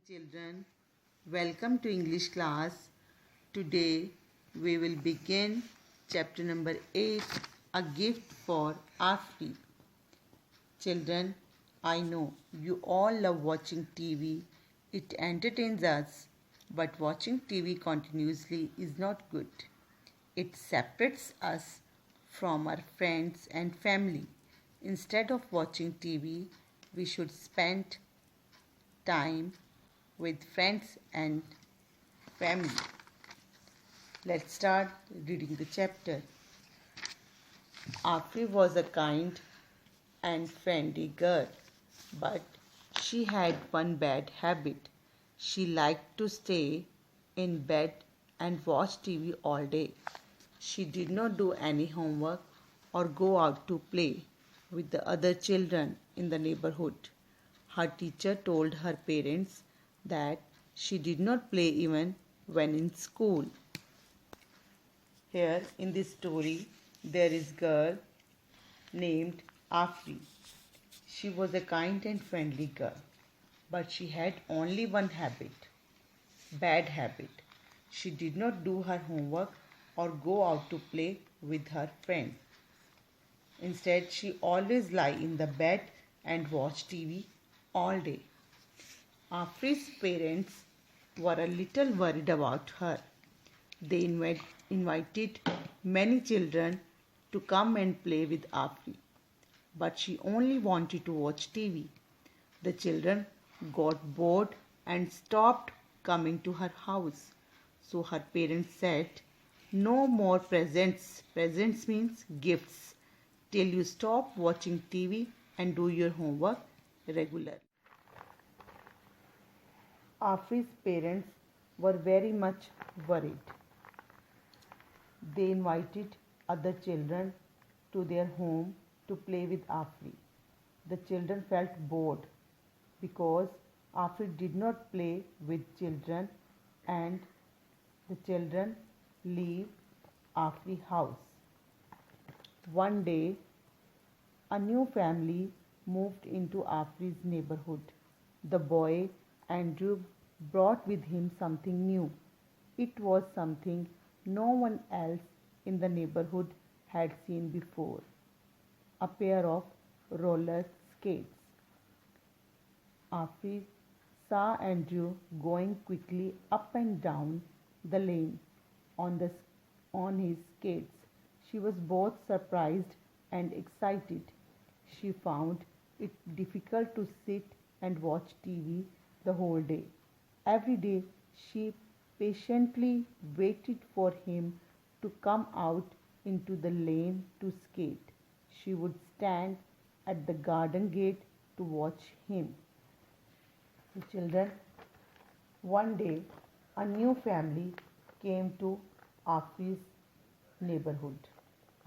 children, welcome to English class. Today we will begin chapter number 8, A Gift for Afri. Children, I know you all love watching TV. It entertains us, but watching TV continuously is not good. It separates us from our friends and family. Instead of watching TV, we should spend time with friends and family. Let's start reading the chapter. Afri was a kind and friendly girl, but she had one bad habit. She liked to stay in bed and watch TV all day. She did not do any homework or go out to play with the other children in the neighborhood. Her teacher told her parents that she did not play even when in school. Here in this story, there is a girl named Afri. She was a kind and friendly girl, but she had only one habit, bad habit. She did not do her homework or go out to play with her friends. Instead, she always lie in the bed and watch TV all day. Afri's parents were a little worried about her. They invited many children to come and play with Afri, but she only wanted to watch TV. The children got bored and stopped coming to her house. So her parents said, "No more presents. Presents means gifts till you stop watching TV and do your homework regularly." Afri's parents were very much worried. They invited other children to their home to play with Afri. The children felt bored because Afri did not play with children and the children leave Afri's house. One day, a new family moved into Afri's neighborhood. The boy Andrew brought with him something new. It was something no one else in the neighborhood had seen before, a pair of roller skates. Afri saw Andrew going quickly up and down the lane on his skates. She was both surprised and excited. She found it difficult to sit and watch TV the whole day. Every day she patiently waited for him to come out into the lane to skate. She would stand at the garden gate to watch him. The children, one day, a new family came to Afri's neighborhood.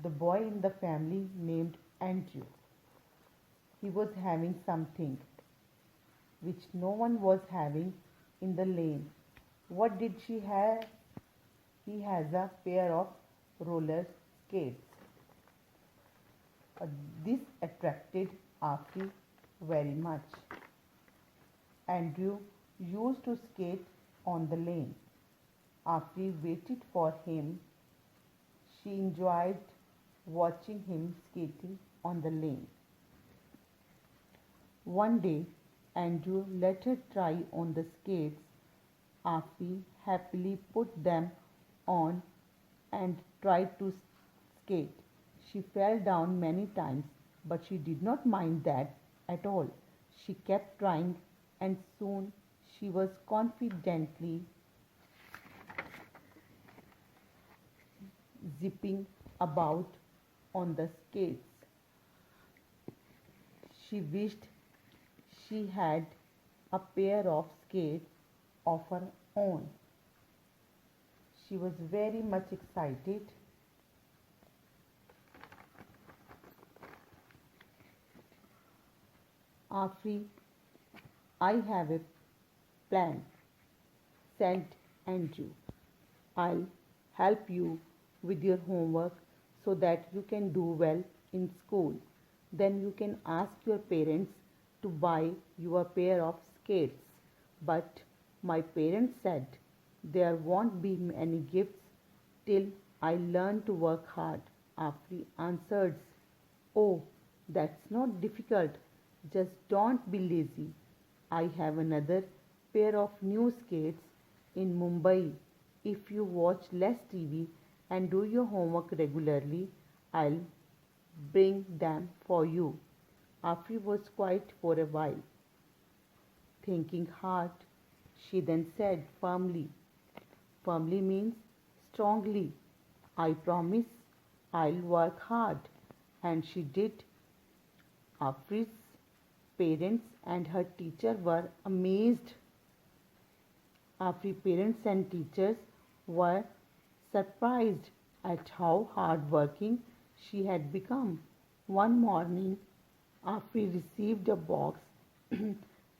The boy in the family named Andrew. He was having something which no one was having in the lane. What did she have? He has a pair of roller skates. This attracted Afri very much. Andrew used to skate on the lane. Afri waited for him. She enjoyed watching him skating on the lane. One day, Andrew let her try on the skates. Afri happily put them on and tried to skate. She fell down many times, but she did not mind that at all. She kept trying and soon she was confidently zipping about on the skates. She wished she had a pair of skates of her own. She was very much excited. Afri, I have a plan, said Andrew. I'll help you with your homework so that you can do well in school. Then you can ask your parents to buy you a pair of skates. But My parents said there won't be any gifts till I learn to work hard. Afri answered, Oh, that's not difficult. Just don't be lazy. I have another pair of new skates in Mumbai. If you watch less TV and do your homework regularly, I'll bring them for you. Afri was quiet for a while, thinking hard. She then said firmly, Firmly means strongly, I promise I'll work hard. And she did. Afri's parents and her teacher were amazed. Afri parents and teachers were surprised at how hardworking she had become. One morning, Afri received a box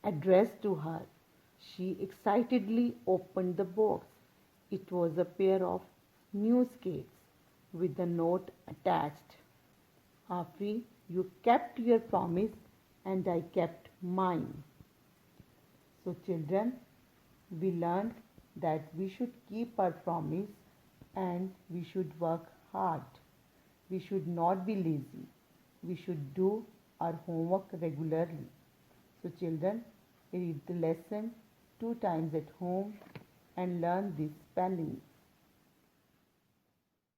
addressed to her. She excitedly opened the box. It was a pair of new skates with a note attached. Afri, you kept your promise and I kept mine. So, children, we learned that we should keep our promise and we should work hard. We should not be lazy. We should do our homework regularly. So, children, read the lesson two times at home and learn this spelling.